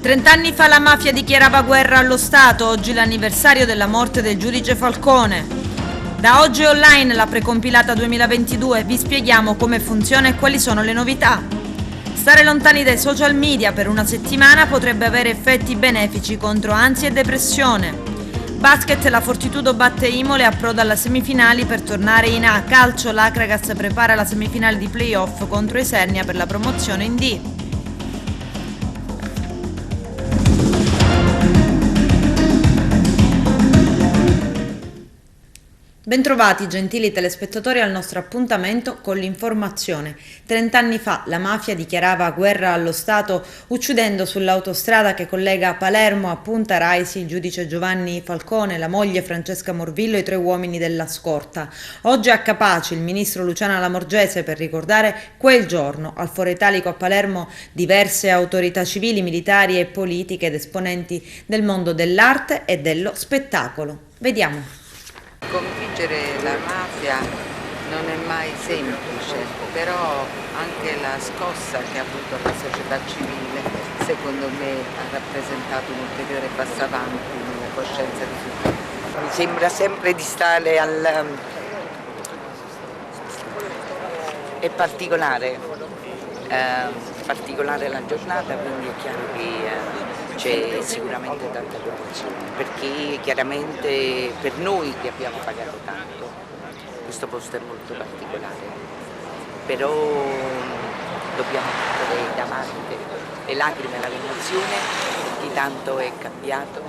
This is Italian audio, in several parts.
30 anni fa la mafia dichiarava guerra allo Stato, oggi l'anniversario della morte del giudice Falcone. Da oggi è online la precompilata 2022, vi spieghiamo come funziona e quali sono le novità. Stare lontani dai social media per una settimana potrebbe avere effetti benefici contro ansia e depressione. Basket, la Fortitudo batte Imole e approda alla semifinali per tornare in A. Calcio, l'Akragas prepara la semifinale di playoff contro Isernia per la promozione in D. Bentrovati gentili telespettatori al nostro appuntamento con l'informazione. 30 anni fa la mafia dichiarava guerra allo Stato uccidendo sull'autostrada che collega Palermo a Punta Raisi il giudice Giovanni Falcone, la moglie Francesca Morvillo e i 3 uomini della scorta. Oggi a Capaci il ministro Luciana Lamorgese per ricordare quel giorno. Al Foro Italico a Palermo diverse autorità civili, militari e politiche ed esponenti del mondo dell'arte e dello spettacolo. Vediamo. Sconfiggere la mafia non è mai semplice, però anche la scossa che ha avuto la società civile secondo me ha rappresentato un ulteriore passo avanti nella coscienza di tutti. Mi sembra sempre di stare è particolare la giornata, quindi è chiaro che c'è sicuramente tanta commozione, perché chiaramente per noi che abbiamo pagato tanto questo posto è molto particolare, però dobbiamo mettere davanti le lacrime e la commozione perché tanto è cambiato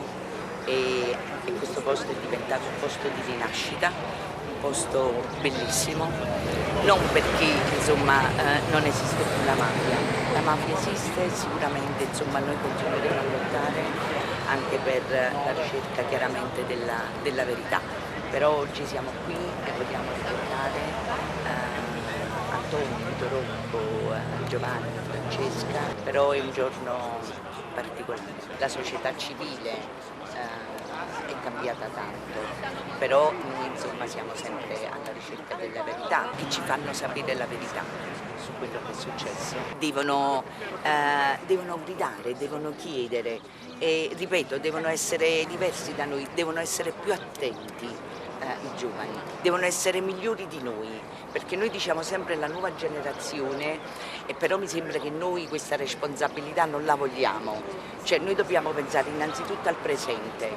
e questo posto è diventato un posto di rinascita, un posto bellissimo, non perché insomma non esiste più la mafia esiste sicuramente, insomma noi continueremo a lottare anche per la ricerca chiaramente della verità, però oggi siamo qui e vogliamo ricordare Antonio, Rocco, Giovanni, Francesca, però è un giorno particolare, la società civile è cambiata tanto, però noi insomma siamo sempre alla ricerca della verità, che ci fanno sapere la verità su quello che è successo. Devono gridare, devono chiedere e ripeto, devono essere diversi da noi, devono essere più attenti i giovani, devono essere migliori di noi, perché noi diciamo sempre la nuova generazione, però mi sembra che noi questa responsabilità non la vogliamo, cioè noi dobbiamo pensare innanzitutto al presente,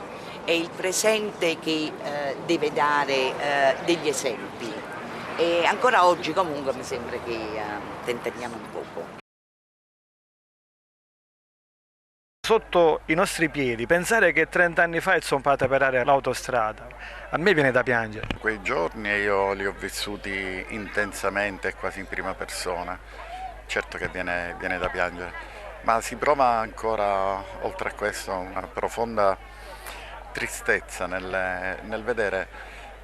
è il presente che deve dare degli esempi e ancora oggi comunque mi sembra che tenteniamo un poco. Sotto i nostri piedi, pensare che 30 anni fa è zompata per aria l'autostrada, a me viene da piangere. Quei giorni io li ho vissuti intensamente e quasi in prima persona, certo che viene da piangere, ma si prova ancora, oltre a questo, una profonda tristezza nel vedere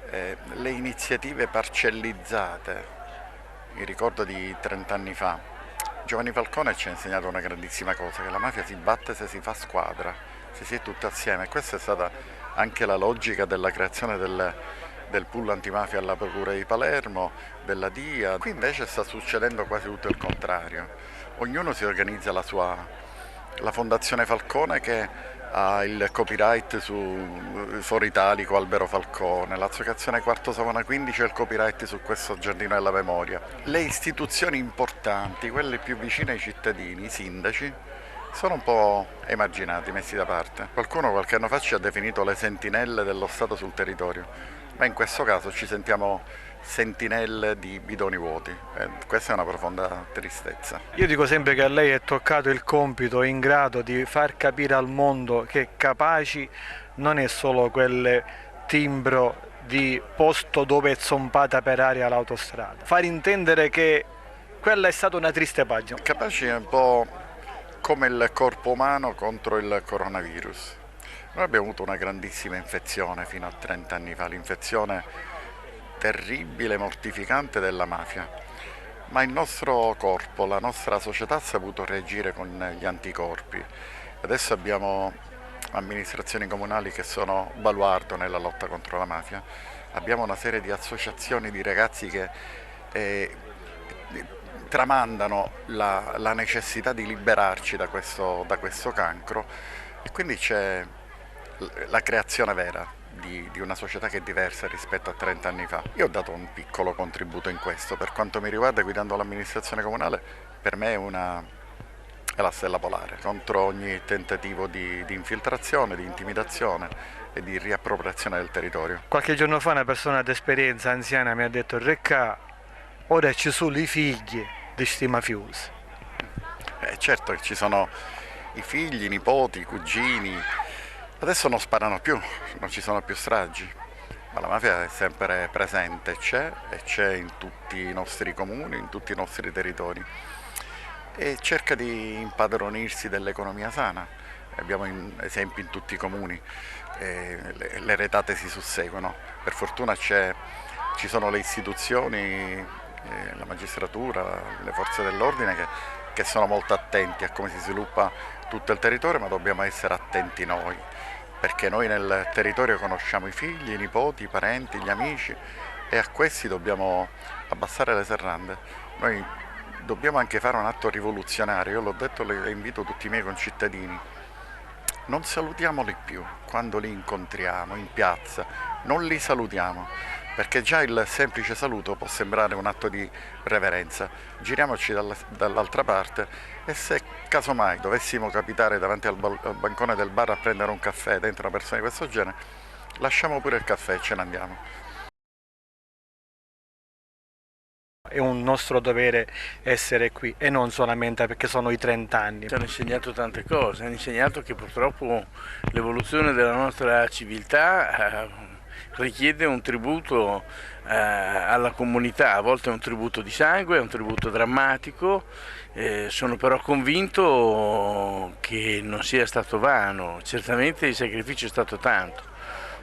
le iniziative parcellizzate. Il ricordo di 30 anni fa. Giovanni Falcone ci ha insegnato una grandissima cosa, che la mafia si batte se si fa squadra, se si è tutti assieme, e questa è stata anche la logica della creazione del pool antimafia alla Procura di Palermo, della DIA. Qui invece sta succedendo quasi tutto il contrario, ognuno si organizza la Fondazione Falcone che ha il copyright su Foro Italico, Albero Falcone, l'Associazione Quarto Savona 15 ha il copyright su questo Giardino della Memoria. Le istituzioni importanti, quelle più vicine ai cittadini, i sindaci, sono un po' emarginati, messi da parte. Qualcuno qualche anno fa ci ha definito le sentinelle dello Stato sul territorio, ma in questo caso ci sentiamo sentinelle di bidoni vuoti e questa è una profonda tristezza. Io dico sempre che a lei è toccato il compito in grado di far capire al mondo che Capaci non è solo quel timbro di posto dove è zompata per aria l'autostrada, far intendere che quella è stata una triste pagina. Capaci è un po' come il corpo umano contro il coronavirus. Noi abbiamo avuto una grandissima infezione fino a 30 anni fa, l'infezione terribile, mortificante della mafia, ma il nostro corpo, la nostra società ha saputo reagire con gli anticorpi. Adesso abbiamo amministrazioni comunali che sono baluardo nella lotta contro la mafia, abbiamo una serie di associazioni di ragazzi che tramandano la necessità di liberarci da questo cancro, e quindi c'è la creazione vera di una società che è diversa rispetto a 30 anni fa. Io ho dato un piccolo contributo in questo, per quanto mi riguarda, guidando l'amministrazione comunale, per me è la stella polare contro ogni tentativo di infiltrazione, di intimidazione e di riappropriazione del territorio. Qualche giorno fa una persona d'esperienza anziana mi ha detto: Recca, ora ci sono i figli di sti mafiosi. Certo che ci sono i figli, i nipoti, i cugini. Adesso non sparano più, non ci sono più stragi, ma la mafia è sempre presente, c'è in tutti i nostri comuni, in tutti i nostri territori, e cerca di impadronirsi dell'economia sana. Abbiamo esempi in tutti i comuni, le retate si susseguono. Per fortuna ci sono le istituzioni, la magistratura, le forze dell'ordine che sono molto attenti a come si sviluppa tutto il territorio, ma dobbiamo essere attenti noi, perché noi nel territorio conosciamo i figli, i nipoti, i parenti, gli amici, e a questi dobbiamo abbassare le serrande. Noi dobbiamo anche fare un atto rivoluzionario, io l'ho detto e invito tutti i miei concittadini: non salutiamoli più quando li incontriamo in piazza, non li salutiamo, perché già il semplice saluto può sembrare un atto di reverenza. Giriamoci dall'altra parte, e se casomai dovessimo capitare davanti al bancone del bar a prendere un caffè dentro una persona di questo genere, lasciamo pure il caffè e ce ne andiamo. È un nostro dovere essere qui, e non solamente perché sono i 30 anni. Ci hanno insegnato tante cose, hanno insegnato che purtroppo l'evoluzione della nostra civiltà richiede un tributo alla comunità, a volte è un tributo di sangue, è un tributo drammatico. Sono però convinto che non sia stato vano, certamente il sacrificio è stato tanto,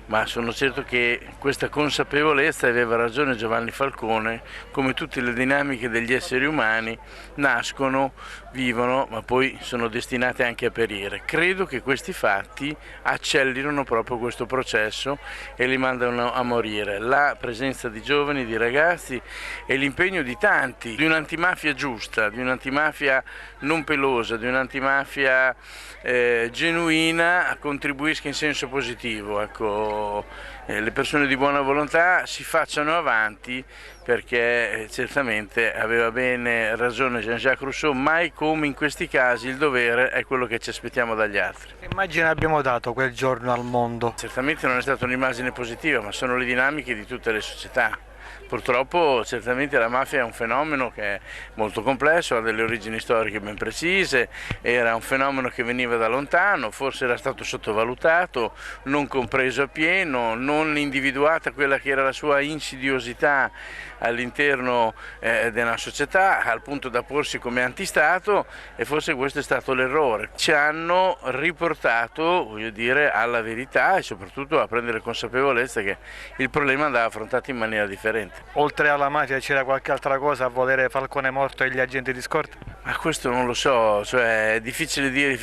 ma sono certo che questa consapevolezza, aveva ragione Giovanni Falcone, come tutte le dinamiche degli esseri umani, nascono, vivono, ma poi sono destinate anche a perire. Credo che questi fatti accelerino proprio questo processo e li mandano a morire. La presenza di giovani, di ragazzi e l'impegno di tanti, di un'antimafia giusta, di un'antimafia non pelosa, di un'antimafia genuina, contribuisca in senso positivo. Ecco, le persone di buona volontà si facciano avanti, perché certamente aveva bene ragione Jean-Jacques Rousseau: mai come in questi casi il dovere è quello che ci aspettiamo dagli altri. Che immagine abbiamo dato quel giorno al mondo? Certamente non è stata un'immagine positiva, ma sono le dinamiche di tutte le società. Purtroppo certamente la mafia è un fenomeno che è molto complesso, ha delle origini storiche ben precise, era un fenomeno che veniva da lontano, forse era stato sottovalutato, non compreso appieno, non individuata quella che era la sua insidiosità all'interno della società, al punto da porsi come antistato, e forse questo è stato l'errore. Ci hanno riportato, voglio dire, alla verità, e soprattutto a prendere consapevolezza che il problema andava affrontato in maniera differente. Oltre alla mafia c'era qualche altra cosa a volere Falcone morto e gli agenti di scorta? Ma questo non lo so, cioè è difficile dire.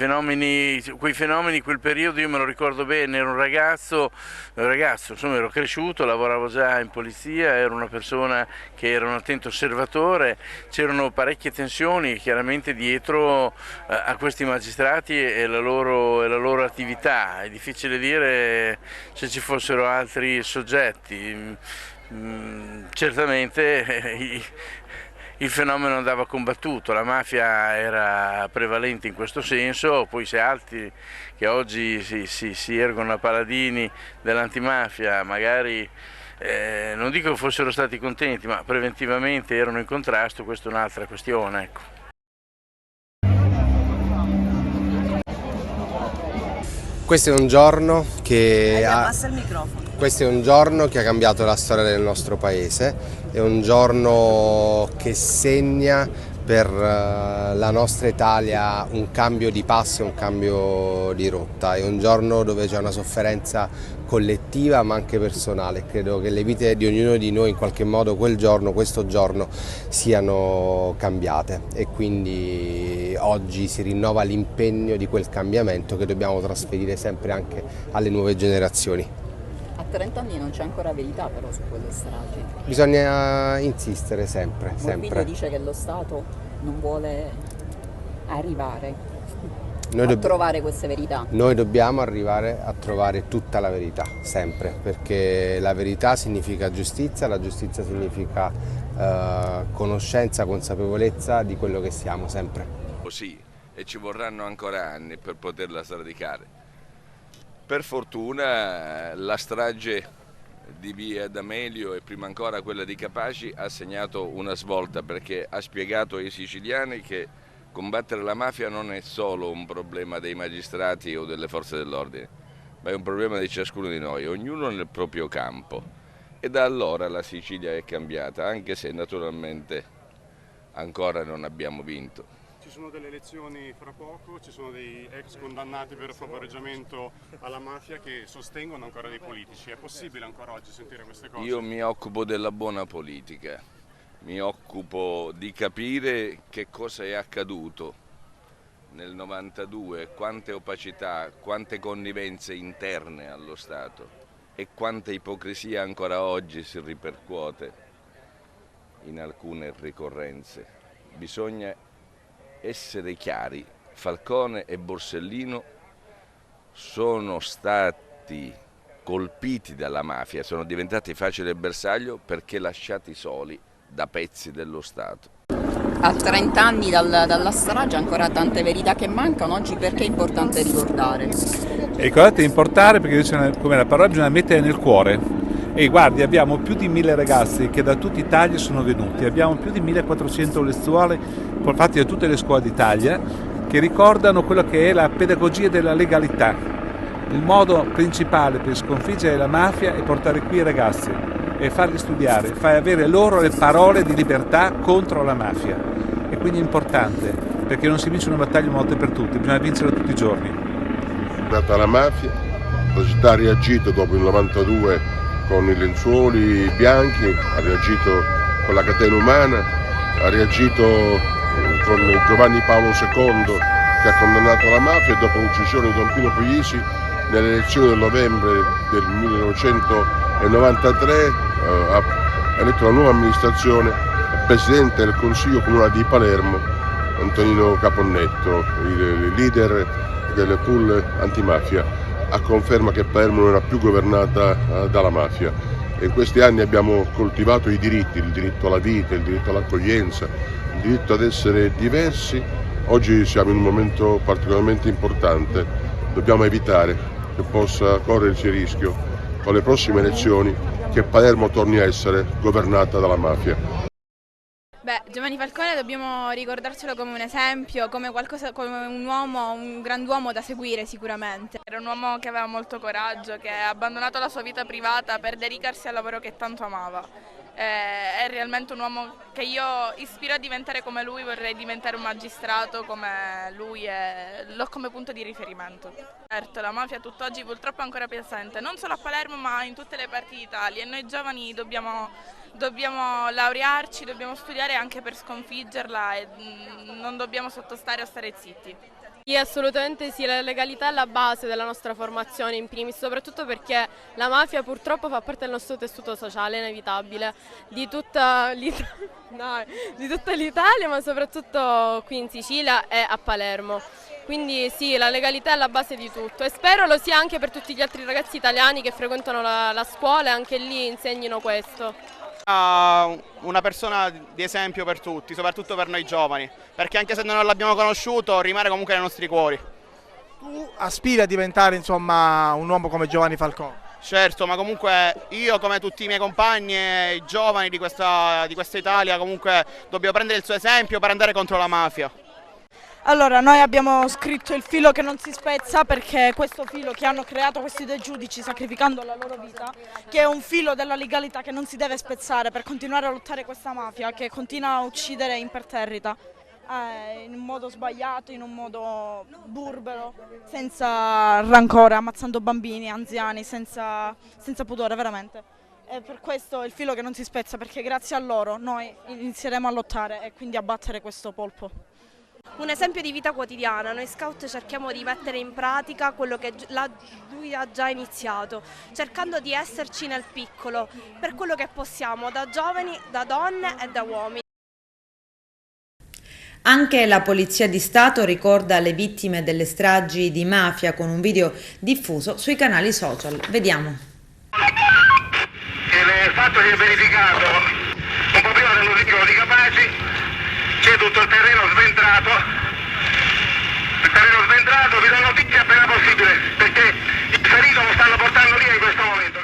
Quei fenomeni, quel periodo io me lo ricordo bene, ero un ragazzo, insomma ero cresciuto, lavoravo già in polizia, ero una persona che era un attento osservatore, c'erano parecchie tensioni chiaramente dietro a questi magistrati e la loro attività. È difficile dire se ci fossero altri soggetti. Certamente il fenomeno andava combattuto, la mafia era prevalente in questo senso, poi se altri che oggi si ergono a paladini dell'antimafia magari non dico che fossero stati contenti, ma preventivamente erano in contrasto, questa è un'altra questione, ecco. Questo è un giorno che Abbassa il microfono. Questo è un giorno che ha cambiato la storia del nostro paese, è un giorno che segna per la nostra Italia un cambio di passo, un cambio di rotta, è un giorno dove c'è una sofferenza collettiva ma anche personale. Credo che le vite di ognuno di noi in qualche modo questo giorno siano cambiate, e quindi oggi si rinnova l'impegno di quel cambiamento che dobbiamo trasferire sempre anche alle nuove generazioni. A 30 anni non c'è ancora verità però su quelle stragi. Bisogna insistere sempre, Morbillo dice che lo Stato non vuole arrivare Noi a trovare queste verità. Noi dobbiamo arrivare a trovare tutta la verità, sempre, perché la verità significa giustizia, la giustizia significa conoscenza, consapevolezza di quello che siamo sempre. Così, e ci vorranno ancora anni per poterla sradicare. Per fortuna la strage di via D'Amelio e prima ancora quella di Capaci ha segnato una svolta, perché ha spiegato ai siciliani che combattere la mafia non è solo un problema dei magistrati o delle forze dell'ordine, ma è un problema di ciascuno di noi, ognuno nel proprio campo. E da allora la Sicilia è cambiata, anche se naturalmente ancora non abbiamo vinto. Ci sono delle elezioni fra poco, ci sono dei ex condannati per favoreggiamento alla mafia che sostengono ancora dei politici. È possibile ancora oggi sentire queste cose? Io mi occupo della buona politica, mi occupo di capire che cosa è accaduto nel 92, quante opacità, quante connivenze interne allo Stato e quanta ipocrisia ancora oggi si ripercuote in alcune ricorrenze. Bisogna essere chiari, Falcone e Borsellino sono stati colpiti dalla mafia, sono diventati facile bersaglio perché lasciati soli da pezzi dello Stato. A 30 anni dalla strage ancora tante verità che mancano, oggi perché è importante ricordare? Ricordate, è importante perché come la parola bisogna mettere nel cuore. E guardi, abbiamo più di 1000 ragazzi che da tutta Italia sono venuti, abbiamo più di 1400 lenzuola fatte da tutte le scuole d'Italia che ricordano quello che è la pedagogia della legalità. Il modo principale per sconfiggere la mafia è portare qui i ragazzi e farli studiare, far avere loro le parole di libertà contro la mafia. E quindi è importante, perché non si vince una battaglia una volta per tutti, bisogna vincerla tutti i giorni. È nata la mafia, la città ha reagito dopo il 92 con i lenzuoli bianchi, ha reagito con la catena umana, ha reagito con Giovanni Paolo II che ha condannato la mafia e dopo l'uccisione di Don Pino Puglisi nelle elezioni del novembre del 1993 ha eletto la nuova amministrazione, presidente del Consiglio Comunale di Palermo Antonino Caponnetto, il leader delle pool antimafia, a conferma che Palermo non era più governata dalla mafia. E in questi anni abbiamo coltivato i diritti, il diritto alla vita, il diritto all'accoglienza, il diritto ad essere diversi. Oggi siamo in un momento particolarmente importante, dobbiamo evitare che possa corrersi il rischio con le prossime elezioni che Palermo torni a essere governata dalla mafia. Beh, Giovanni Falcone dobbiamo ricordarcelo come un esempio, come un uomo, un grand'uomo da seguire sicuramente. Era un uomo che aveva molto coraggio, che ha abbandonato la sua vita privata per dedicarsi al lavoro che tanto amava. È realmente un uomo che io ispiro a diventare come lui, vorrei diventare un magistrato come lui e l'ho come punto di riferimento. Certo, la mafia tutt'oggi purtroppo è ancora presente, non solo a Palermo ma in tutte le parti d'Italia e noi giovani dobbiamo laurearci, dobbiamo studiare anche per sconfiggerla e non dobbiamo sottostare o stare zitti. Sì, assolutamente sì, la legalità è la base della nostra formazione in primis, soprattutto perché la mafia purtroppo fa parte del nostro tessuto sociale, è inevitabile, di tutta l'Italia, ma soprattutto qui in Sicilia e a Palermo. Quindi sì, la legalità è la base di tutto e spero lo sia anche per tutti gli altri ragazzi italiani che frequentano la scuola e anche lì insegnino questo. Una persona di esempio per tutti, soprattutto per noi giovani, perché anche se non l'abbiamo conosciuto rimane comunque nei nostri cuori. Tu aspiri a diventare insomma un uomo come Giovanni Falcone? Certo, ma comunque io come tutti i miei compagni e i giovani di questa Italia comunque dobbiamo prendere il suo esempio per andare contro la mafia. Allora, noi abbiamo scritto il filo che non si spezza perché questo filo che hanno creato questi due giudici sacrificando la loro vita, che è un filo della legalità che non si deve spezzare per continuare a lottare questa mafia che continua a uccidere imperterrita in un modo sbagliato, in un modo burbero, senza rancore, ammazzando bambini, anziani, senza pudore veramente. E per questo è il filo che non si spezza perché grazie a loro noi inizieremo a lottare e quindi a battere questo polpo. Un esempio di vita quotidiana, noi scout cerchiamo di mettere in pratica quello che lui ha già iniziato, cercando di esserci nel piccolo, per quello che possiamo, da giovani, da donne e da uomini. Anche la Polizia di Stato ricorda le vittime delle stragi di mafia con un video diffuso sui canali social. Vediamo. Il fatto che è verificato un po' prima dell'arrivo di Capaci, c'è tutto il terreno sventrato. Vi do notizia appena possibile, perché il ferito lo stanno portando via in questo momento.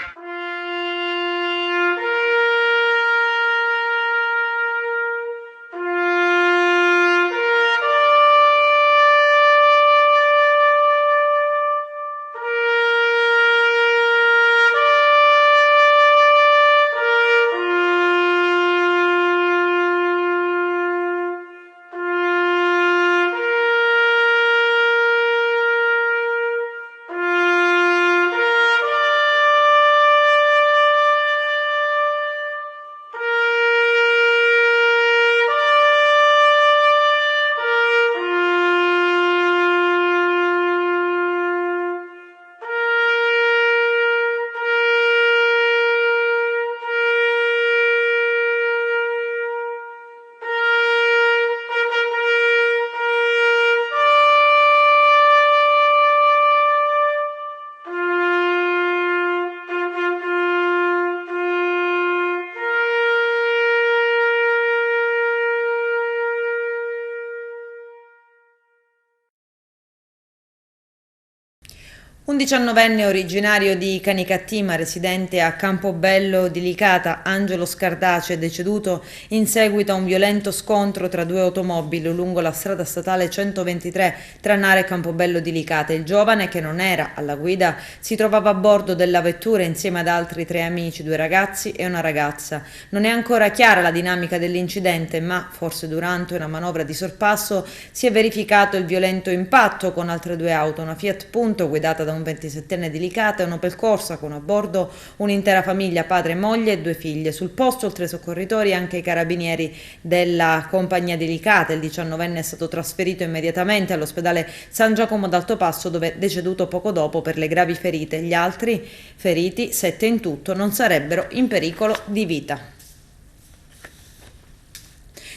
Un 19enne originario di Canicattì, ma residente a Campobello di Licata, Angelo Scardace, è deceduto in seguito a un violento scontro tra due automobili lungo la strada statale 123 tra Nara e Campobello di Licata. Il giovane, che non era alla guida, si trovava a bordo della vettura insieme ad altri 3 amici, 2 ragazzi e una ragazza. Non è ancora chiara la dinamica dell'incidente, ma forse durante una manovra di sorpasso si è verificato il violento impatto con altre 2 auto, una Fiat Punto guidata da un 27enne di Licata e un Opel Corsa con a bordo un'intera famiglia, padre, moglie e 2 figlie. Sul posto, oltre ai soccorritori, anche i carabinieri della compagnia di Licata. Il 19enne è stato trasferito immediatamente all'ospedale San Giacomo d'Altopasso, dove è deceduto poco dopo per le gravi ferite. Gli altri feriti, 7 in tutto, non sarebbero in pericolo di vita.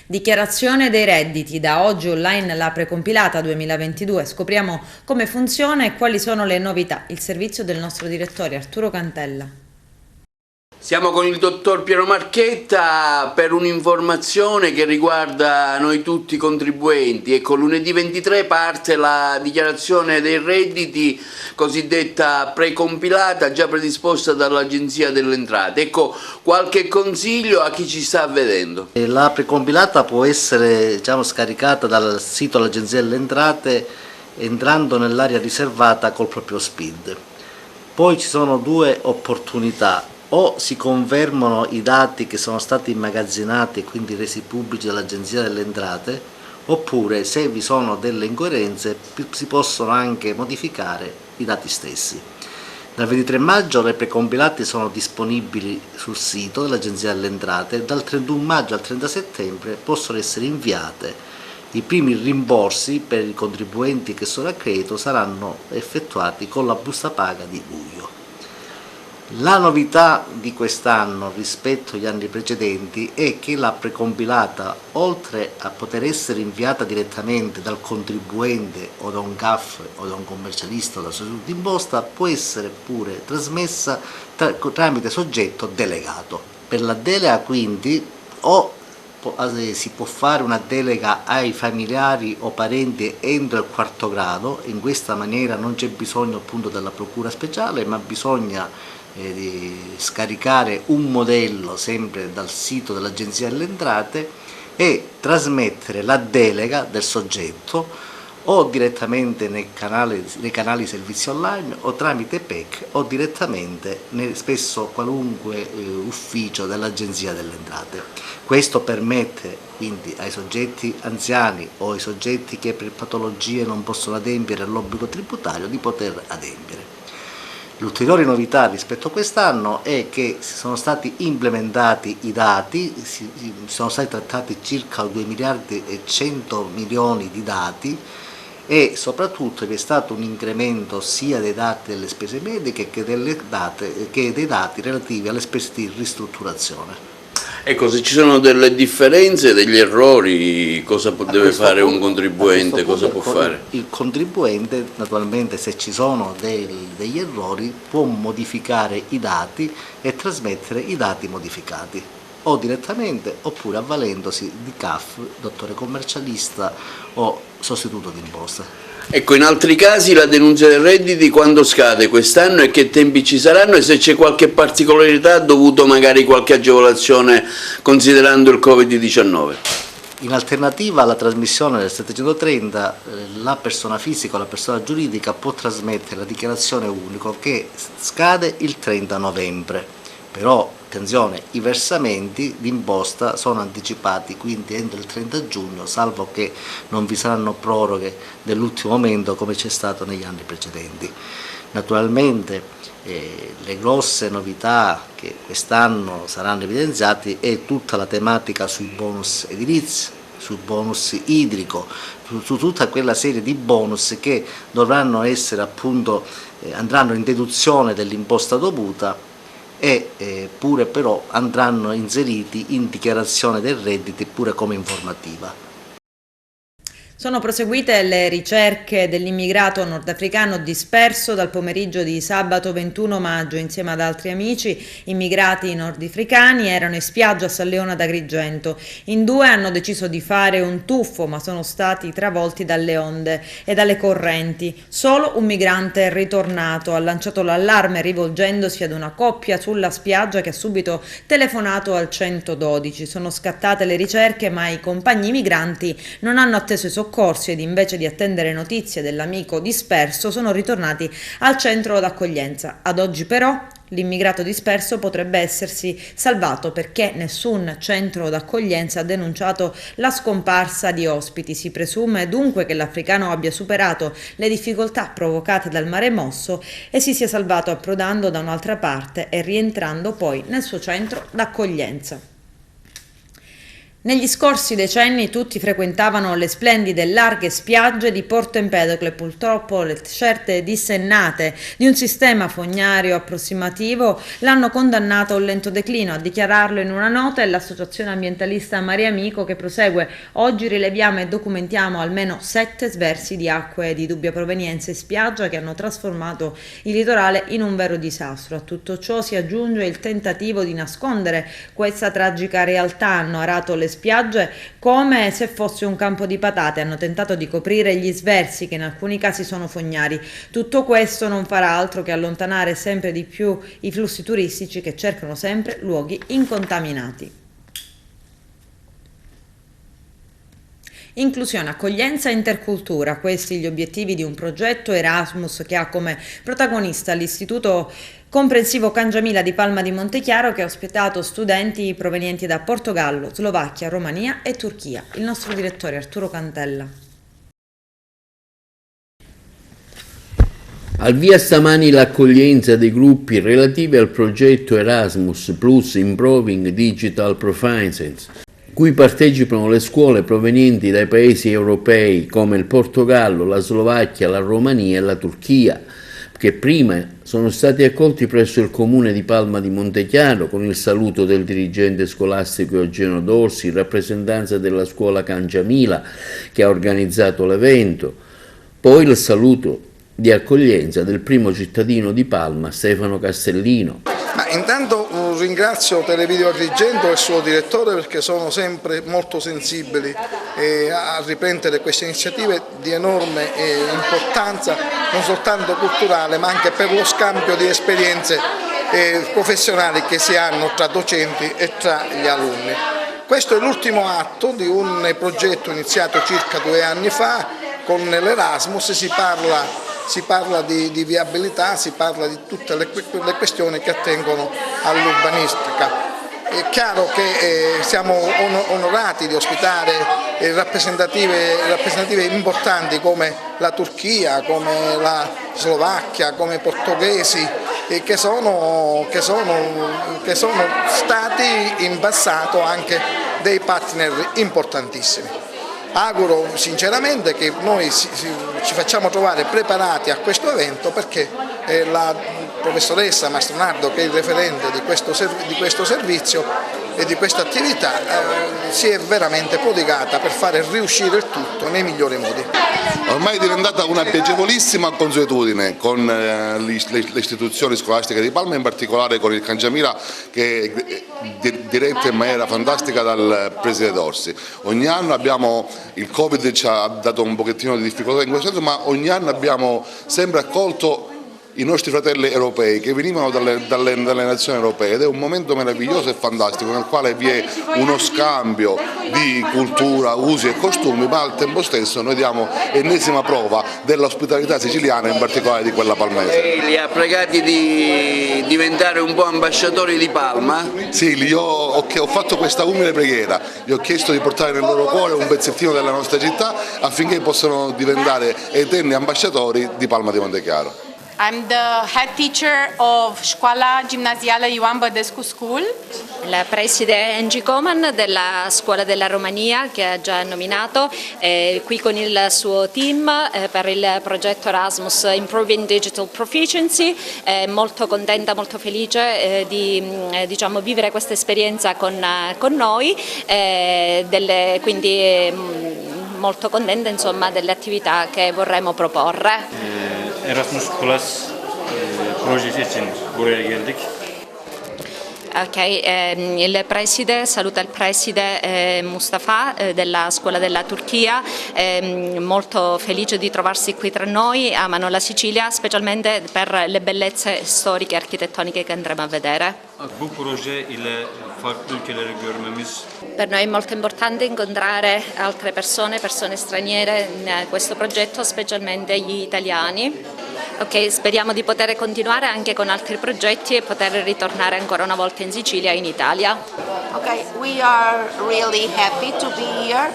Dichiarazione dei redditi. Da oggi online la precompilata 2022. Scopriamo come funziona e quali sono le novità. Il servizio del nostro direttore Arturo Cantella. Siamo con il dottor Piero Marchetta per un'informazione che riguarda noi tutti contribuenti. Ecco, lunedì 23 parte la dichiarazione dei redditi cosiddetta precompilata, già predisposta dall'Agenzia delle Entrate. Ecco, qualche consiglio a chi ci sta vedendo? La precompilata può essere, scaricata dal sito dell'Agenzia delle Entrate entrando nell'area riservata col proprio SPID. Poi ci sono 2 opportunità: o si confermano i dati che sono stati immagazzinati e quindi resi pubblici dall'Agenzia delle Entrate, oppure, se vi sono delle incoerenze, si possono anche modificare i dati stessi. Dal 23 maggio le precompilate sono disponibili sul sito dell'Agenzia delle Entrate e dal 31 maggio al 30 settembre possono essere inviate. I primi rimborsi per i contribuenti che sono a credito saranno effettuati con la busta paga di luglio. La novità di quest'anno rispetto agli anni precedenti è che la precompilata, oltre a poter essere inviata direttamente dal contribuente o da un CAF o da un commercialista o da sostituto d'imposta, può essere pure trasmessa tramite soggetto delegato. Per la delega quindi o si può fare una delega ai familiari o parenti entro il 4° grado, in questa maniera non c'è bisogno appunto della procura speciale, ma bisogna di scaricare un modello sempre dal sito dell'Agenzia delle Entrate e trasmettere la delega del soggetto o direttamente nei canali servizi online o tramite PEC o direttamente spesso qualunque ufficio dell'Agenzia delle Entrate. Questo permette quindi ai soggetti anziani o ai soggetti che per patologie non possono adempiere all'obbligo tributario di poter adempiere. L'ulteriore novità rispetto a quest'anno è che sono stati implementati i dati, sono stati trattati circa 2 miliardi e 100 milioni di dati e soprattutto vi è stato un incremento sia dei dati delle spese mediche che dei dati relativi alle spese di ristrutturazione. Ecco, se ci sono delle differenze, degli errori, cosa deve fare un contribuente, cosa può fare? Il contribuente, naturalmente, se ci sono degli errori, può modificare i dati e trasmettere i dati modificati, o direttamente oppure avvalendosi di CAF, dottore commercialista o sostituto d'imposta. Ecco, in altri casi la denuncia dei redditi quando scade quest'anno e che tempi ci saranno e se c'è qualche particolarità dovuto magari qualche agevolazione considerando il Covid-19? In alternativa alla trasmissione del 730, la persona fisica o la persona giuridica può trasmettere la dichiarazione unica che scade il 30 novembre. Però, attenzione, i versamenti d'imposta sono anticipati, quindi entro il 30 giugno, salvo che non vi saranno proroghe dell'ultimo momento come c'è stato negli anni precedenti. Naturalmente le grosse novità che quest'anno saranno evidenziate è tutta la tematica sui bonus edilizi, sul bonus idrico, su tutta quella serie di bonus che dovranno essere appunto, andranno in deduzione dell'imposta dovuta e pure però andranno inseriti in dichiarazione dei redditi pure come informativa. Sono proseguite le ricerche dell'immigrato nordafricano disperso dal pomeriggio di sabato 21 maggio insieme ad altri amici immigrati nordafricani. Erano in spiaggia a San Leone ad Agrigento. In 2 hanno deciso di fare un tuffo ma sono stati travolti dalle onde e dalle correnti. Solo un migrante è ritornato, ha lanciato l'allarme rivolgendosi ad una coppia sulla spiaggia che ha subito telefonato al 112. Sono scattate le ricerche ma i compagni migranti non hanno atteso i soccorsi ed invece di attendere notizie dell'amico disperso sono ritornati al centro d'accoglienza. Ad oggi però l'immigrato disperso potrebbe essersi salvato perché nessun centro d'accoglienza ha denunciato la scomparsa di ospiti. Si presume dunque che l'africano abbia superato le difficoltà provocate dal mare mosso e si sia salvato approdando da un'altra parte e rientrando poi nel suo centro d'accoglienza. Negli scorsi decenni tutti frequentavano le splendide larghe spiagge di Porto Empedocle. Purtroppo le certe dissennate di un sistema fognario approssimativo l'hanno condannato a un lento declino. A dichiararlo in una nota è l'associazione ambientalista Mare Amico che prosegue: oggi rileviamo e documentiamo almeno 7 sversi di acque di dubbia provenienza in spiaggia che hanno trasformato il litorale in un vero disastro. A tutto ciò si aggiunge il tentativo di nascondere questa tragica realtà. Hanno arato le spiagge come se fosse un campo di patate, hanno tentato di coprire gli sversi che in alcuni casi sono fognari. Tutto questo non farà altro che allontanare sempre di più i flussi turistici che cercano sempre luoghi incontaminati. Inclusione, accoglienza e intercultura, questi gli obiettivi di un progetto Erasmus che ha come protagonista l'Istituto Comprensivo Cangiamila di Palma di Montechiaro, che ha ospitato studenti provenienti da Portogallo, Slovacchia, Romania e Turchia. Il nostro direttore Arturo Cantella. Al via stamani l'accoglienza dei gruppi relativi al progetto Erasmus Plus Improving Digital Proficiency, cui partecipano le scuole provenienti dai paesi europei come il Portogallo, la Slovacchia, la Romania e la Turchia, che prima sono stati accolti presso il comune di Palma di Montechiaro con il saluto del dirigente scolastico Eugenio Dorsi, in rappresentanza della scuola Cangiamila che ha organizzato l'evento, poi il saluto di accoglienza del primo cittadino di Palma, Stefano Castellino. Ma intanto ringrazio Televideo Agrigento e il suo direttore perché sono sempre molto sensibili a riprendere queste iniziative di enorme importanza, non soltanto culturale ma anche per lo scambio di esperienze professionali che si hanno tra docenti e tra gli alunni. Questo è l'ultimo atto di un progetto iniziato circa 2 anni fa con l'Erasmus. Si parla di viabilità, si parla di tutte le questioni che attengono all'urbanistica. È chiaro che siamo onorati di ospitare rappresentative importanti come la Turchia, come la Slovacchia, come i portoghesi, che sono stati in passato anche dei partner importantissimi. Auguro sinceramente che noi ci facciamo trovare preparati a questo evento, perché la professoressa Mastronardo, che è il referente di questo servizio e di questa attività, si è veramente prodigata per fare riuscire il tutto nei migliori modi. Ormai è diventata una piacevolissima consuetudine con le istituzioni scolastiche di Palma, in particolare con il Cangiamila, che è diretto in maniera fantastica dal preside Orsi. Ogni anno il Covid ci ha dato un pochettino di difficoltà in questo senso, ma ogni anno abbiamo sempre accolto i nostri fratelli europei che venivano dalle nazioni europee, ed è un momento meraviglioso e fantastico nel quale vi è uno scambio di cultura, usi e costumi, ma al tempo stesso noi diamo ennesima prova dell'ospitalità siciliana, in particolare di quella palmese. Li ha pregati di diventare un po' ambasciatori di Palma? Sì, ho fatto questa umile preghiera, gli ho chiesto di portare nel loro cuore un pezzettino della nostra città affinché possano diventare eterni ambasciatori di Palma di Montechiaro. I'm the head teacher of Școala Gimnazială Ioan Bădescu School. La preside Angie Coman della Scuola della Romania, che ha già nominato, qui con il suo team per il progetto Erasmus Improving Digital Proficiency. Molto contenta, molto felice di vivere questa esperienza con noi, quindi molto contenta insomma delle attività che vorremmo proporre. Erasmus Plus projesi için buraya geldik. Ok, il preside saluta il preside Mustafa della scuola della Turchia, molto felice di trovarsi qui tra noi, amano la Sicilia specialmente per le bellezze storiche e architettoniche che andremo a vedere. Bu proje ile farklı ülkeleri görmemiz. Per noi è molto importante incontrare altre persone straniere in questo progetto, specialmente gli italiani. Ok, speriamo di poter continuare anche con altri progetti e poter ritornare ancora una volta in Sicilia e in Italia. Okay, we are really happy to be here.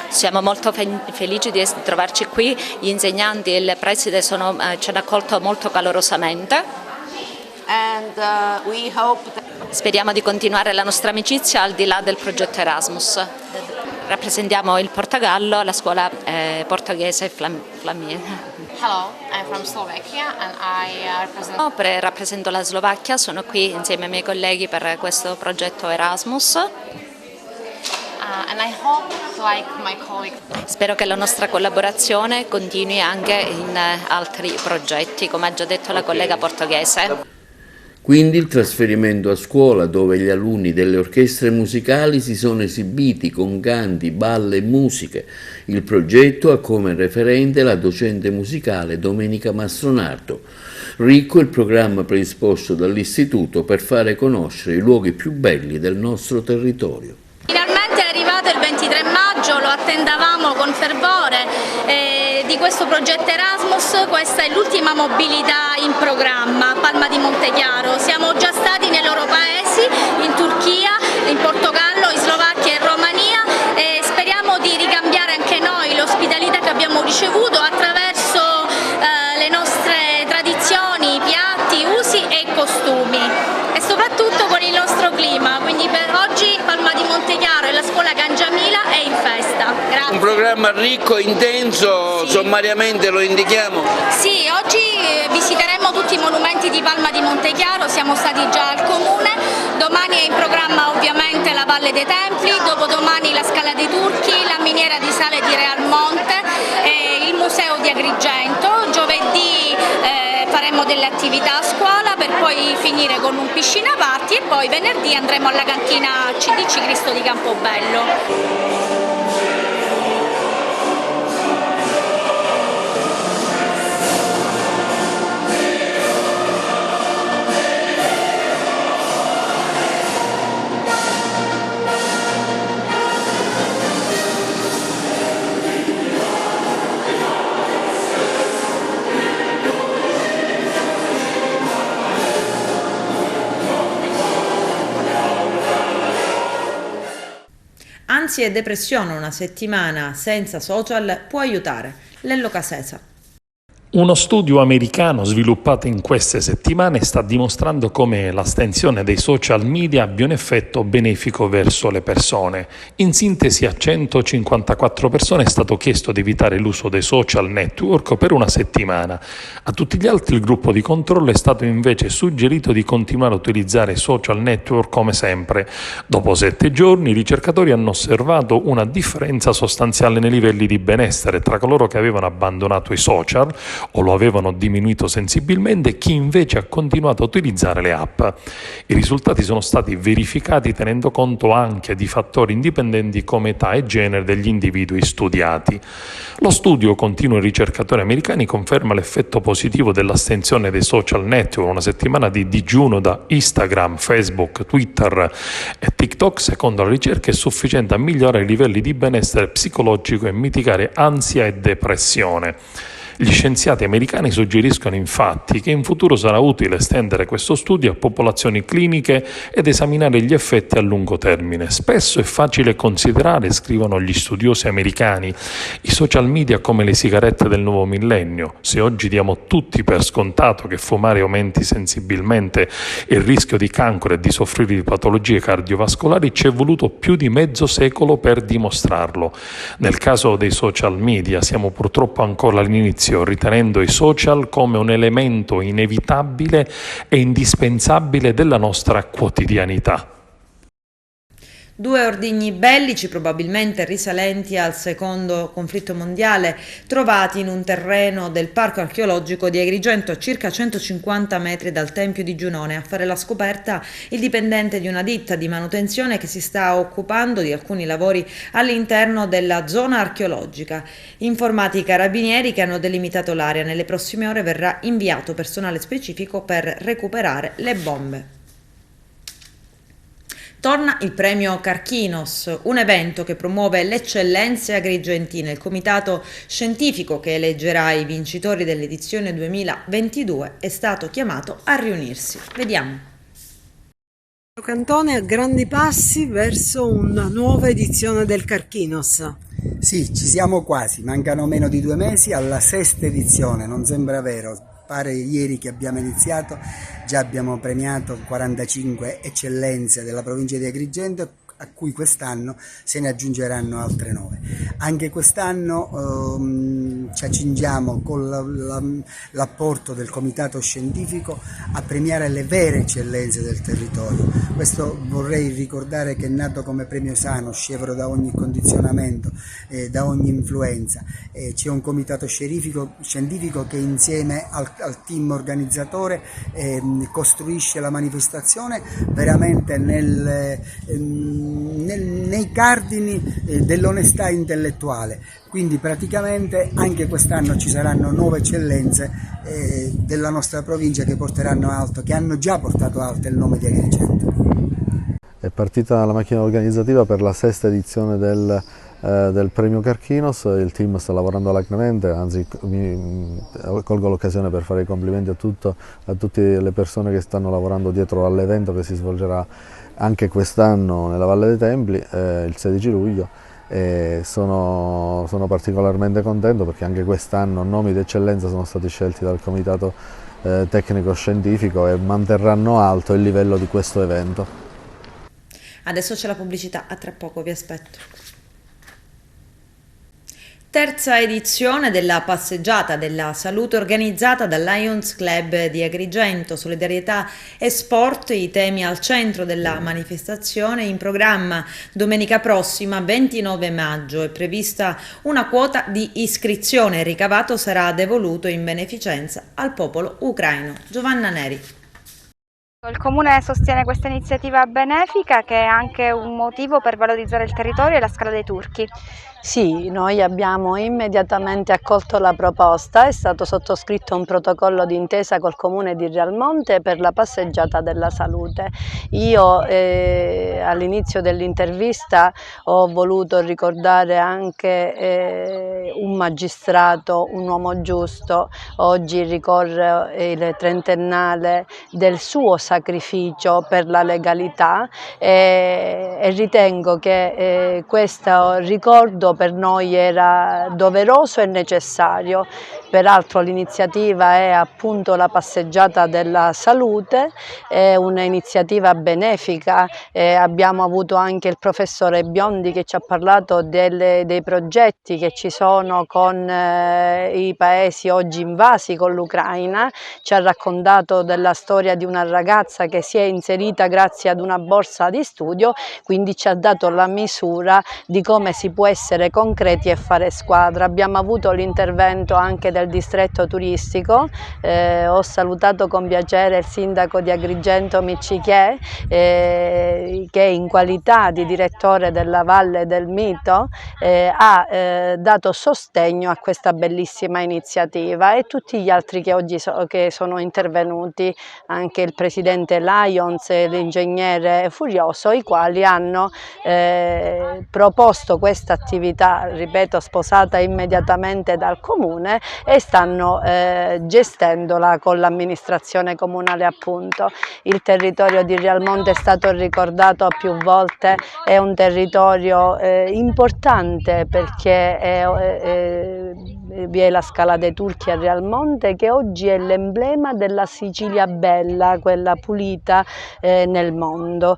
Siamo molto felici di trovarci qui, gli insegnanti e il preside ci hanno accolto molto calorosamente. And we hope that... Speriamo di continuare la nostra amicizia al di là del progetto Erasmus. Rappresentiamo il Portogallo, la scuola portoghese Flammie. Hello, I'm from Slovakia and I Rappresento la Slovacchia, sono qui insieme ai miei colleghi per questo progetto Erasmus. And I hope, like my colleague... Spero che la nostra collaborazione continui anche in altri progetti, come ha già detto la collega portoghese. Quindi il trasferimento a scuola, dove gli alunni delle orchestre musicali si sono esibiti con canti, balle e musiche. Il progetto ha come referente la docente musicale Domenica Mastronardo. Ricco il programma predisposto dall'istituto per fare conoscere i luoghi più belli del nostro territorio. Finalmente è arrivato il 23 maggio, lo attendavamo con fervore. Di questo progetto Erasmus, questa è l'ultima mobilità in programma a Palma di Montechiaro. Siamo già stati nei loro paesi, in Turchia, in Portogallo, in Slovacchia e in Romania, e speriamo di ricambiare anche noi l'ospitalità che abbiamo ricevuto attraverso le nostre tradizioni, piatti, usi e costumi, e soprattutto con il nostro clima. Quindi per oggi Palma di Montechiaro e la scuola Cangiamila è in festa. Grazie. Un programma ricco, intenso, sì. Sommariamente lo indichiamo? Sì, oggi visiteremo tutti i monumenti di Palma di Montechiaro, siamo stati già al comune, domani è in programma ovviamente la Valle dei Templi, dopodomani la Scala dei Turchi, la miniera di sale di Realmonte, il museo di Agrigento, giovedì faremo delle attività a scuola per poi finire con un piscina party e poi venerdì andremo alla cantina CDC Cristo di Campobello. Ansia e depressione, una settimana senza social può aiutare. Lello Casesa. Uno studio americano sviluppato in queste settimane sta dimostrando come l'astensione dei social media abbia un effetto benefico verso le persone. In sintesi, a 154 persone è stato chiesto di evitare l'uso dei social network per una settimana. A tutti gli altri il gruppo di controllo è stato invece suggerito di continuare a utilizzare i social network come sempre. Dopo 7 giorni i ricercatori hanno osservato una differenza sostanziale nei livelli di benessere tra coloro che avevano abbandonato i social o lo avevano diminuito sensibilmente e chi invece ha continuato a utilizzare le app. I risultati sono stati verificati tenendo conto anche di fattori indipendenti come età e genere degli individui studiati. Lo studio, continuano i ricercatori americani, conferma l'effetto positivo dell'astensione dei social network. Una settimana di digiuno da Instagram, Facebook, Twitter e TikTok, secondo la ricerca, è sufficiente a migliorare i livelli di benessere psicologico e mitigare ansia e depressione. Gli scienziati americani suggeriscono infatti che in futuro sarà utile estendere questo studio a popolazioni cliniche ed esaminare gli effetti a lungo termine. Spesso è facile considerare, scrivono gli studiosi americani, i social media come le sigarette del nuovo millennio. Se oggi diamo tutti per scontato che fumare aumenti sensibilmente il rischio di cancro e di soffrire di patologie cardiovascolari, ci è voluto più di mezzo secolo per dimostrarlo. Nel caso dei social media siamo purtroppo ancora all'inizio, ritenendo i social come un elemento inevitabile e indispensabile della nostra quotidianità. 2 ordigni bellici, probabilmente risalenti al secondo conflitto mondiale, trovati in un terreno del parco archeologico di Agrigento a circa 150 metri dal Tempio di Giunone. A fare la scoperta il dipendente di una ditta di manutenzione che si sta occupando di alcuni lavori all'interno della zona archeologica. Informati i carabinieri che hanno delimitato l'area. Nelle prossime ore verrà inviato personale specifico per recuperare le bombe. Torna il premio Carchinos, un evento che promuove le eccellenze agrigentine. Il comitato scientifico che eleggerà i vincitori dell'edizione 2022 è stato chiamato a riunirsi. Vediamo. Cantone a grandi passi verso una nuova edizione del Carchinos. Sì, ci siamo quasi, mancano meno di 2 mesi alla 6ª edizione, non sembra vero. Pare ieri che abbiamo iniziato, già abbiamo premiato 45 eccellenze della provincia di Agrigento, a cui quest'anno se ne aggiungeranno altre 9. Anche quest'anno ci accingiamo con l'apporto del comitato scientifico a premiare le vere eccellenze del territorio. Questo vorrei ricordare che è nato come premio sano, scevro da ogni condizionamento, da ogni influenza. C'è un comitato scientifico che insieme al team organizzatore costruisce la manifestazione veramente nei cardini dell'onestà intellettuale, quindi praticamente anche quest'anno ci saranno 9 eccellenze della nostra provincia che porteranno alto, che hanno già portato alto il nome di Agrigento. È partita la macchina organizzativa per la 6ª edizione del premio Carchinos, il team sta lavorando alacremente, anzi colgo l'occasione per fare i complimenti a tutte le persone che stanno lavorando dietro all'evento che si svolgerà anche quest'anno nella Valle dei Templi, il 16 luglio, e sono particolarmente contento perché anche quest'anno nomi d'eccellenza sono stati scelti dal comitato tecnico scientifico e manterranno alto il livello di questo evento. Adesso c'è la pubblicità, a tra poco, vi aspetto. Terza edizione della passeggiata della salute organizzata dal Lions Club di Agrigento. Solidarietà e sport, i temi al centro della manifestazione. In programma domenica prossima 29 maggio è prevista una quota di iscrizione. Il ricavato sarà devoluto in beneficenza al popolo ucraino. Giovanna Neri. Il Comune sostiene questa iniziativa benefica che è anche un motivo per valorizzare il territorio e la Scala dei Turchi. Sì, noi abbiamo immediatamente accolto la proposta, è stato sottoscritto un protocollo d'intesa col Comune di Realmonte per la passeggiata della salute. Io all'inizio dell'intervista ho voluto ricordare anche un magistrato, un uomo giusto. Oggi ricorre il trentennale del suo sacrificio per la legalità e ritengo che questo ricordo per noi era doveroso e necessario. Peraltro l'iniziativa è appunto la passeggiata della salute, è un'iniziativa benefica, abbiamo avuto anche il professore Biondi che ci ha parlato dei progetti che ci sono con i paesi oggi invasi con l'Ucraina, ci ha raccontato della storia di una ragazza che si è inserita grazie ad una borsa di studio, quindi ci ha dato la misura di come si può essere concreti e fare squadra. Abbiamo avuto l'intervento anche del distretto turistico, ho salutato con piacere il sindaco di Agrigento Miccichè che in qualità di direttore della Valle del Mito ha dato sostegno a questa bellissima iniziativa, e tutti gli altri che oggi che sono intervenuti, anche il presidente Lions e l'ingegnere Furioso, i quali hanno proposto questa attività, ripeto, sposata immediatamente dal comune, e stanno gestendola con l'amministrazione comunale appunto. Il territorio di Rialmonte è stato ricordato più volte, è un territorio importante perché vi è la Scala dei Turchi a Rialmonte, che oggi è l'emblema della Sicilia bella, quella pulita nel mondo.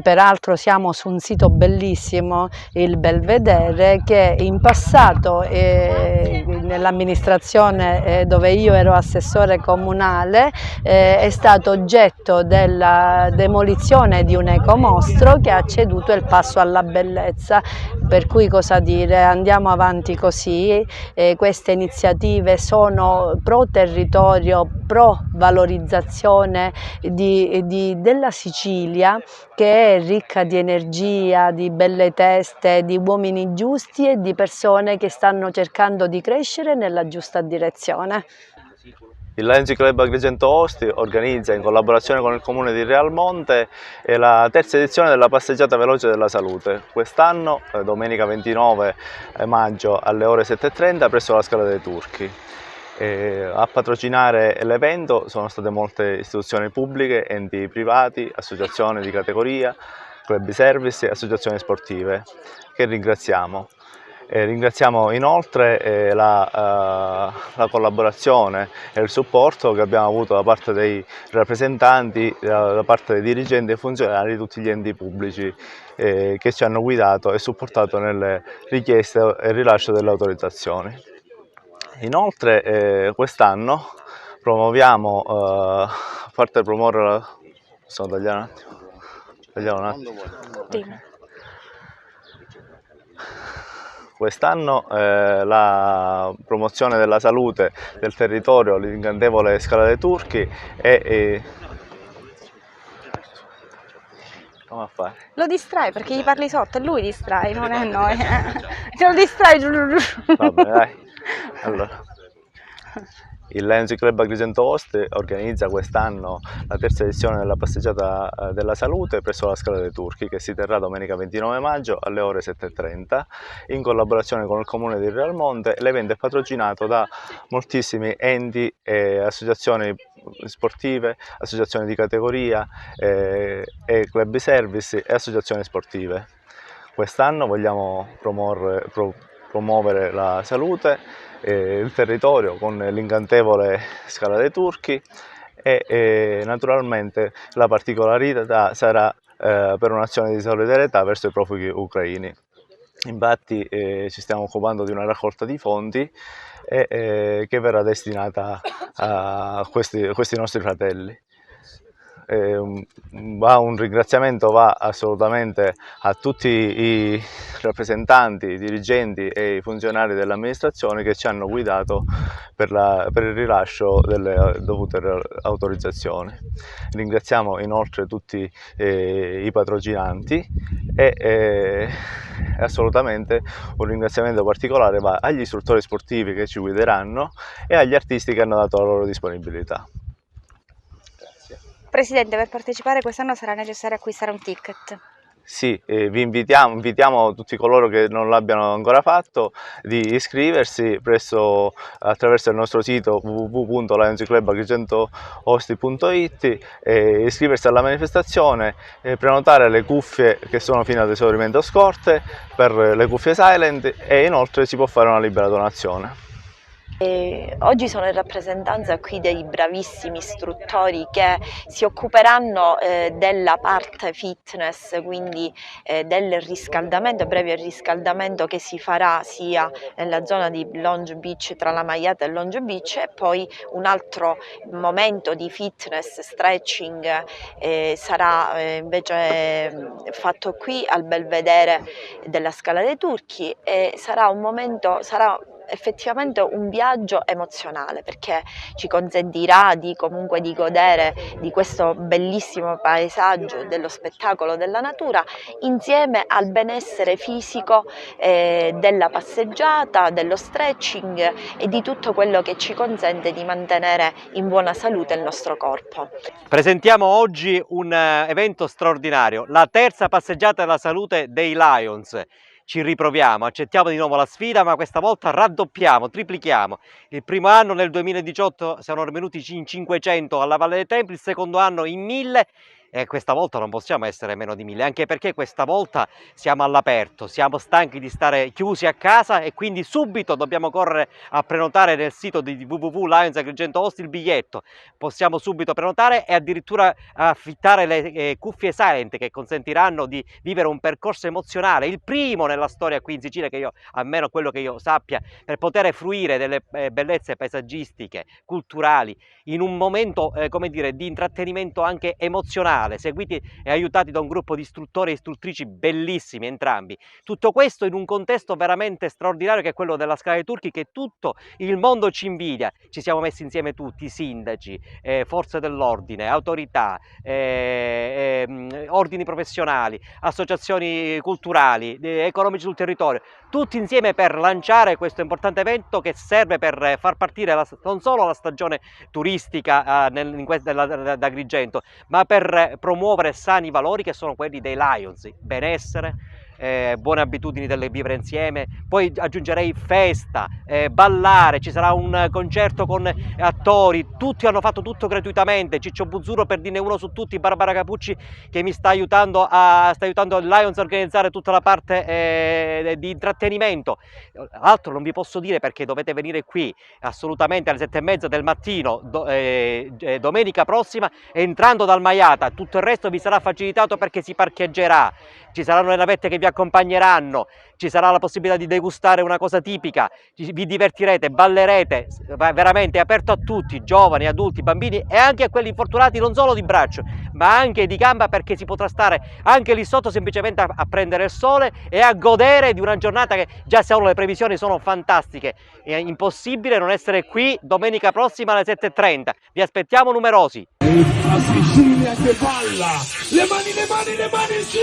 Peraltro siamo su un sito bellissimo, il Belvedere, che in passato nell'amministrazione dove io ero assessore comunale è stato oggetto della demolizione di un ecomostro che ha ceduto il passo alla bellezza, per cui cosa dire, andiamo avanti così. Queste iniziative sono pro territorio, pro valorizzazione della Sicilia, che è ricca di energia, di belle teste, di uomini giusti e di persone che stanno cercando di crescere nella giusta direzione. Il Lions Club Agrigento Osti organizza, in collaborazione con il Comune di Rialmonte, la terza edizione della passeggiata veloce della salute. Quest'anno, domenica 29 maggio alle ore 7:30 presso la Scala dei Turchi. A patrocinare l'evento sono state molte istituzioni pubbliche, enti privati, associazioni di categoria, club di service e associazioni sportive, che ringraziamo. Ringraziamo inoltre la collaborazione e il supporto che abbiamo avuto da parte dei rappresentanti, da parte dei dirigenti e funzionari di tutti gli enti pubblici che ci hanno guidato e supportato nelle richieste e rilascio delle autorizzazioni. Inoltre quest'anno promuoviamo, a parte promuovere quest'anno la promozione della salute del territorio, l'incantevole Scala dei Turchi e come a fare? Lo distrai perché gli parli sotto, è lui distrae, non è noi. Te lo distrai. Va bene, dai. Allora, il Lions Club Agrigento Osti organizza quest'anno la terza edizione della passeggiata della salute presso la Scala dei Turchi, che si terrà domenica 29 maggio alle ore 7:30 in collaborazione con il Comune di Rialmonte. L'evento è patrocinato da moltissimi enti e associazioni sportive, associazioni di categoria, e club di service e associazioni sportive. Quest'anno vogliamo promuovere la salute, il territorio con l'incantevole Scala dei Turchi e naturalmente la particolarità sarà per un'azione di solidarietà verso i profughi ucraini. Infatti ci stiamo occupando di una raccolta di fondi che verrà destinata a questi nostri fratelli. Un ringraziamento va assolutamente a tutti i rappresentanti, i dirigenti e i funzionari dell'amministrazione che ci hanno guidato per il rilascio delle dovute autorizzazioni. Ringraziamo inoltre tutti i patrocinanti e assolutamente un ringraziamento particolare va agli istruttori sportivi che ci guideranno e agli artisti che hanno dato la loro disponibilità. Presidente, per partecipare quest'anno sarà necessario acquistare un ticket. Sì, vi invitiamo tutti coloro che non l'abbiano ancora fatto di iscriversi attraverso il nostro sito www.lionsclubagrigentoosti.it, iscriversi alla manifestazione, prenotare le cuffie che sono fino ad esaurimento scorte per le cuffie silent, e inoltre si può fare una libera donazione. Oggi sono in rappresentanza qui dei bravissimi istruttori che si occuperanno della parte fitness, quindi del riscaldamento, breve riscaldamento che si farà sia nella zona di Longe Beach, tra la Maiata e Longe Beach, e poi un altro momento di fitness, stretching sarà invece fatto qui al Belvedere della Scala dei Turchi, e sarà un momento, sarà effettivamente un viaggio emozionale, perché ci consentirà di godere di questo bellissimo paesaggio, dello spettacolo della natura, insieme al benessere fisico della passeggiata, dello stretching e di tutto quello che ci consente di mantenere in buona salute il nostro corpo. Presentiamo oggi un evento straordinario, la terza passeggiata della salute dei Lions. Ci riproviamo, accettiamo di nuovo la sfida, ma questa volta raddoppiamo, triplichiamo. Il primo anno, nel 2018, siamo venuti in 500 alla Valle dei Templi, il secondo anno in 1000, e questa volta non possiamo essere meno di 1000, anche perché questa volta siamo all'aperto, siamo stanchi di stare chiusi a casa e quindi subito dobbiamo correre a prenotare nel sito di www.Lions Agrigento Host il biglietto. Possiamo subito prenotare e addirittura affittare le cuffie silent che consentiranno di vivere un percorso emozionale, il primo nella storia qui in Sicilia, che io, almeno quello che io sappia, per poter fruire delle bellezze paesaggistiche, culturali, in un momento come dire, di intrattenimento anche emozionale, seguiti e aiutati da un gruppo di istruttori e istruttrici bellissimi entrambi. Tutto questo in un contesto veramente straordinario, che è quello della Scala dei Turchi, che tutto il mondo ci invidia. Ci siamo messi insieme tutti, sindaci, forze dell'ordine, autorità, ordini professionali, associazioni culturali, economici sul territorio, tutti insieme per lanciare questo importante evento che serve per far partire non solo la stagione turistica da Agrigento, ma per promuovere sani valori che sono quelli dei Lions: benessere, buone abitudini del vivere insieme. Poi aggiungerei festa, ballare, ci sarà un concerto con attori, tutti hanno fatto tutto gratuitamente. Ciccio Buzzuro, per dirne uno su tutti, Barbara Capucci che mi sta aiutando il Lions a organizzare tutta la parte di intrattenimento. Altro non vi posso dire, perché dovete venire qui assolutamente alle 7:30 del mattino domenica prossima, entrando dal Maiata. Tutto il resto vi sarà facilitato perché si parcheggerà, ci saranno le navette che vi accompagneranno, ci sarà la possibilità di degustare una cosa tipica, vi divertirete, ballerete, veramente è aperto a tutti, giovani, adulti, bambini e anche a quelli infortunati non solo di braccio ma anche di gamba, perché si potrà stare anche lì sotto semplicemente a prendere il sole e a godere di una giornata che già solo le previsioni sono fantastiche. È impossibile non essere qui domenica prossima alle 7:30, vi aspettiamo numerosi. La Sicilia che balla, le mani giù!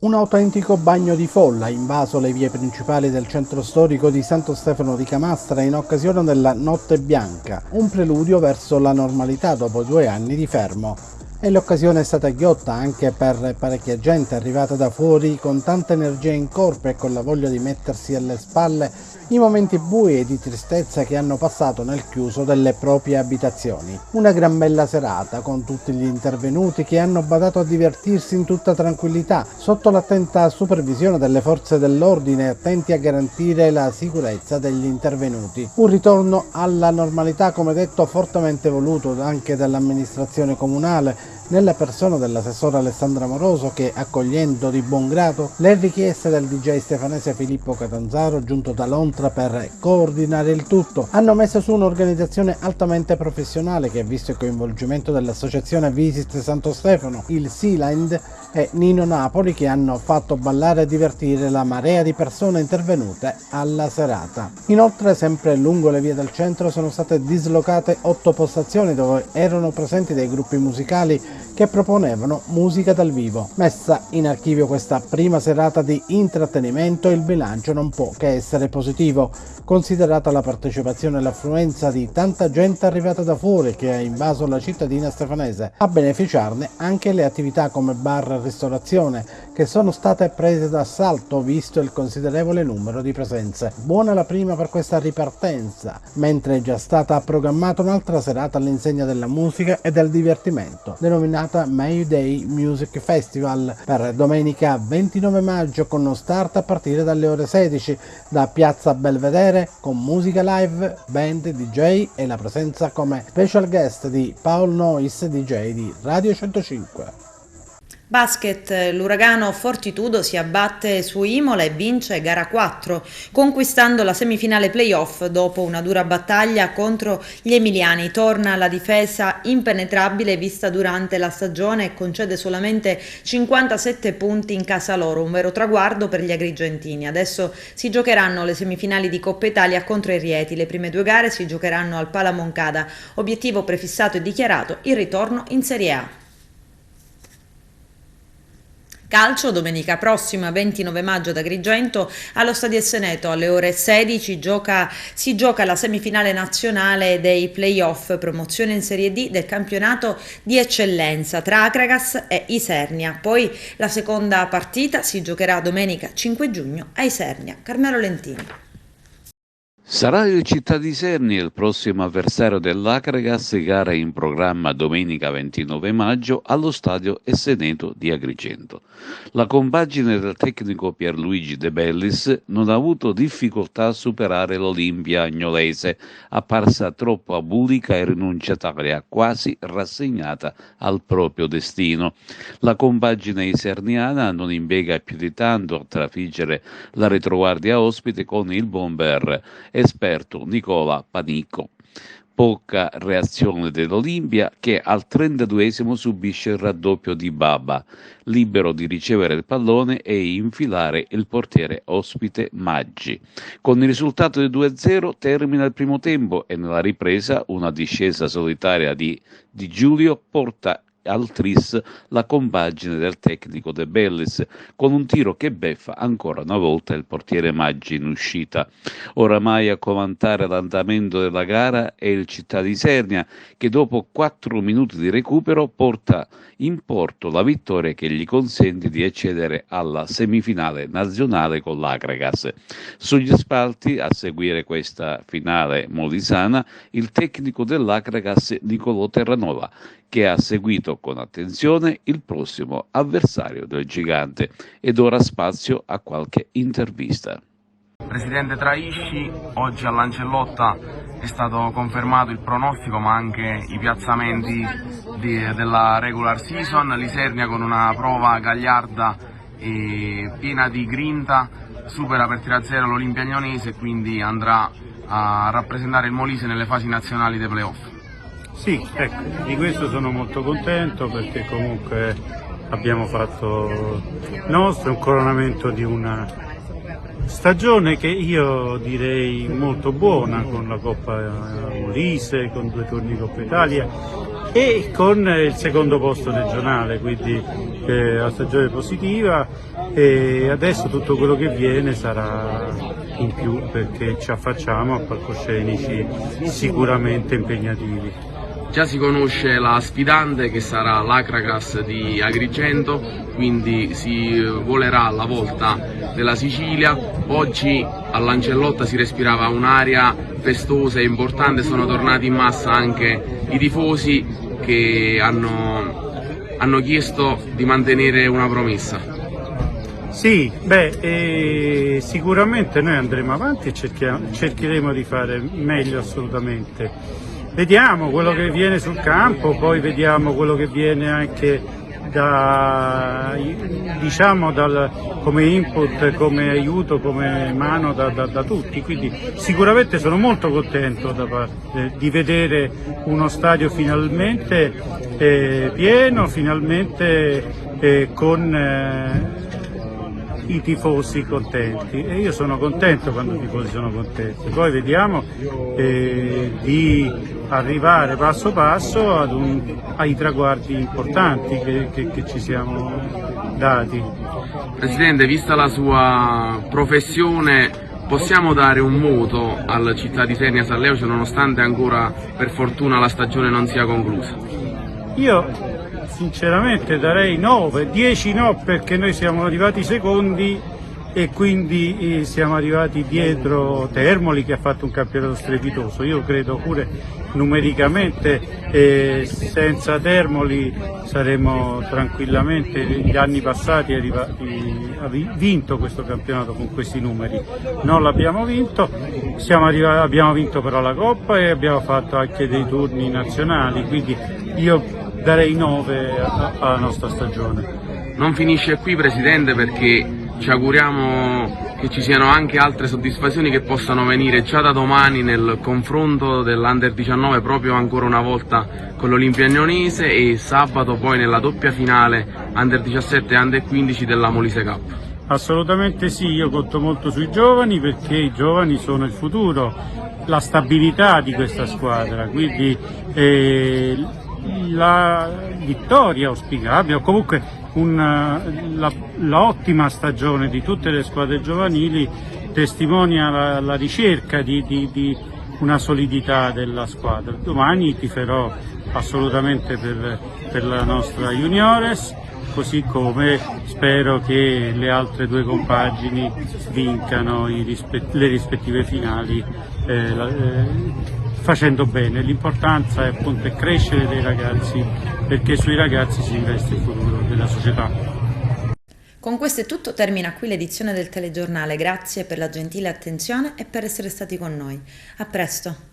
Un autentico bagno di folla invaso le vie principali del centro storico di Santo Stefano di Camastra in occasione della Notte Bianca, un preludio verso la normalità dopo 2 anni di fermo. E l'occasione è stata ghiotta anche per parecchia gente arrivata da fuori con tanta energia in corpo e con la voglia di mettersi alle spalle i momenti bui e di tristezza che hanno passato nel chiuso delle proprie abitazioni. Una gran bella serata con tutti gli intervenuti che hanno badato a divertirsi in tutta tranquillità sotto l'attenta supervisione delle forze dell'ordine, attenti a garantire la sicurezza degli intervenuti. Un ritorno alla normalità, come detto, fortemente voluto anche dall'amministrazione comunale, nella persona dell'assessore Alessandra Moroso, che, accogliendo di buon grado le richieste del DJ stefanese Filippo Catanzaro, giunto da Lontra per coordinare il tutto, hanno messo su un'organizzazione altamente professionale che ha visto il coinvolgimento dell'associazione Visit Santo Stefano, il Sealand e Nino Napoli, che hanno fatto ballare e divertire la marea di persone intervenute alla serata. Inoltre, sempre lungo le vie del centro sono state dislocate 8 postazioni dove erano presenti dei gruppi musicali che proponevano musica dal vivo. Messa in archivio questa prima serata di intrattenimento, il bilancio non può che essere positivo, considerata la partecipazione e l'affluenza di tanta gente arrivata da fuori che ha invaso la cittadina stefanese. A beneficiarne anche le attività come bar e ristorazione, che sono state prese d'assalto visto il considerevole numero di presenze. Buona la prima per questa ripartenza, mentre è già stata programmata un'altra serata all'insegna della musica e del divertimento, denominata Mayday Music Festival, per domenica 29 maggio con start a partire dalle ore 16 da Piazza Belvedere, con musica live, band, DJ e la presenza come special guest di Paul Noyes, DJ di Radio 105. Basket, l'Uragano Fortitudo si abbatte su Imola e vince gara 4, conquistando la semifinale playoff dopo una dura battaglia contro gli emiliani. Torna la difesa impenetrabile vista durante la stagione e concede solamente 57 punti in casa loro, un vero traguardo per gli agrigentini. Adesso si giocheranno le semifinali di Coppa Italia contro i Rieti. Le prime 2 gare si giocheranno al Pala Moncada. Obiettivo prefissato e dichiarato: il ritorno in Serie A. Calcio, domenica prossima 29 maggio ad Agrigento allo Stadio Seneto alle ore 16 si gioca la semifinale nazionale dei playoff promozione in Serie D del campionato di eccellenza tra Akragas e Isernia. Poi la seconda partita si giocherà domenica 5 giugno a Isernia. Carmelo Lentini. Sarà il Città di Isernia il prossimo avversario dell'Akragas, gara in programma domenica 29 maggio allo stadio Seneto di Agrigento. La compagine del tecnico Pierluigi De Bellis non ha avuto difficoltà a superare l'Olimpia agnolese, apparsa troppo abulica e rinunciataria, quasi rassegnata al proprio destino. La compagine iserniana non impiega più di tanto a trafiggere la retroguardia ospite con il bomber esperto Nicola Panicco. Poca reazione dell'Olimpia, che al 32esimo subisce il raddoppio di Baba, libero di ricevere il pallone e infilare il portiere ospite Maggi. Con il risultato di 2-0 termina il primo tempo e nella ripresa una discesa solitaria di Giulio porta al tris la compagine del tecnico De Bellis con un tiro che beffa ancora una volta il portiere Maggi in uscita. Oramai a comandare l'andamento della gara è il Città di Isernia, che dopo 4 minuti di recupero porta in porto la vittoria che gli consente di accedere alla semifinale nazionale con l'Akragas. Sugli spalti, a seguire questa finale molisana, il tecnico dell'Akragas Nicolò Terranova, che ha seguito con attenzione il prossimo avversario del gigante, ed ora spazio a qualche intervista. Presidente Traisci, oggi all'Ancellotta è stato confermato il pronostico ma anche i piazzamenti della regular season. L'Isernia con una prova gagliarda e piena di grinta supera per 3-0 l'Olimpia agnonese e quindi andrà a rappresentare il Molise nelle fasi nazionali dei playoff. Sì, ecco, di questo sono molto contento perché comunque abbiamo fatto nostro un coronamento di una stagione che io direi molto buona, con la Coppa Molise, con 2 turni Coppa Italia e con il secondo posto regionale, quindi la stagione positiva, e adesso tutto quello che viene sarà in più perché ci affacciamo a palcoscenici sicuramente impegnativi. Già si conosce la sfidante che sarà l'Akragas di Agrigento, quindi si volerà alla volta della Sicilia. Oggi all'Ancellotta si respirava un'aria festosa e importante, sono tornati in massa anche i tifosi che hanno chiesto di mantenere una promessa. Sì, sicuramente noi andremo avanti e cercheremo di fare meglio assolutamente. Vediamo quello che viene sul campo, poi vediamo quello che viene anche come input, come aiuto, come mano da tutti, quindi sicuramente sono molto contento di vedere uno stadio finalmente pieno, finalmente con i tifosi contenti, e io sono contento quando i tifosi sono contenti. Poi vediamo di arrivare passo passo ai traguardi importanti che ci siamo dati. Presidente, vista la sua professione, possiamo dare un voto al Città di Isernia San Leucio nonostante ancora per fortuna la stagione non sia conclusa? Io sinceramente darei 9, 10 no, perché noi siamo arrivati secondi e quindi siamo arrivati dietro Termoli, che ha fatto un campionato strepitoso. Io credo pure numericamente senza Termoli saremmo tranquillamente negli anni passati vinto questo campionato con questi numeri. Non l'abbiamo vinto, abbiamo vinto però la Coppa e abbiamo fatto anche dei turni nazionali, quindi io darei 9 alla nostra stagione. Non finisce qui, Presidente, perché ci auguriamo che ci siano anche altre soddisfazioni che possano venire già da domani nel confronto dell'Under 19 proprio ancora una volta con l'Olimpia Agnonese e sabato poi nella doppia finale Under 17 e Under 15 della Molise Cup. Assolutamente sì, io conto molto sui giovani perché i giovani sono il futuro, la stabilità di questa squadra, quindi la vittoria auspicabile o comunque l'ottima stagione di tutte le squadre giovanili testimonia la ricerca di una solidità della squadra. Domani tiferò assolutamente per la nostra Juniores, così come spero che le altre due compagini vincano le rispettive finali facendo bene. L'importanza è appunto crescere dei ragazzi, perché sui ragazzi si investe il futuro della società. Con questo è tutto, termina qui l'edizione del telegiornale. Grazie per la gentile attenzione e per essere stati con noi. A presto.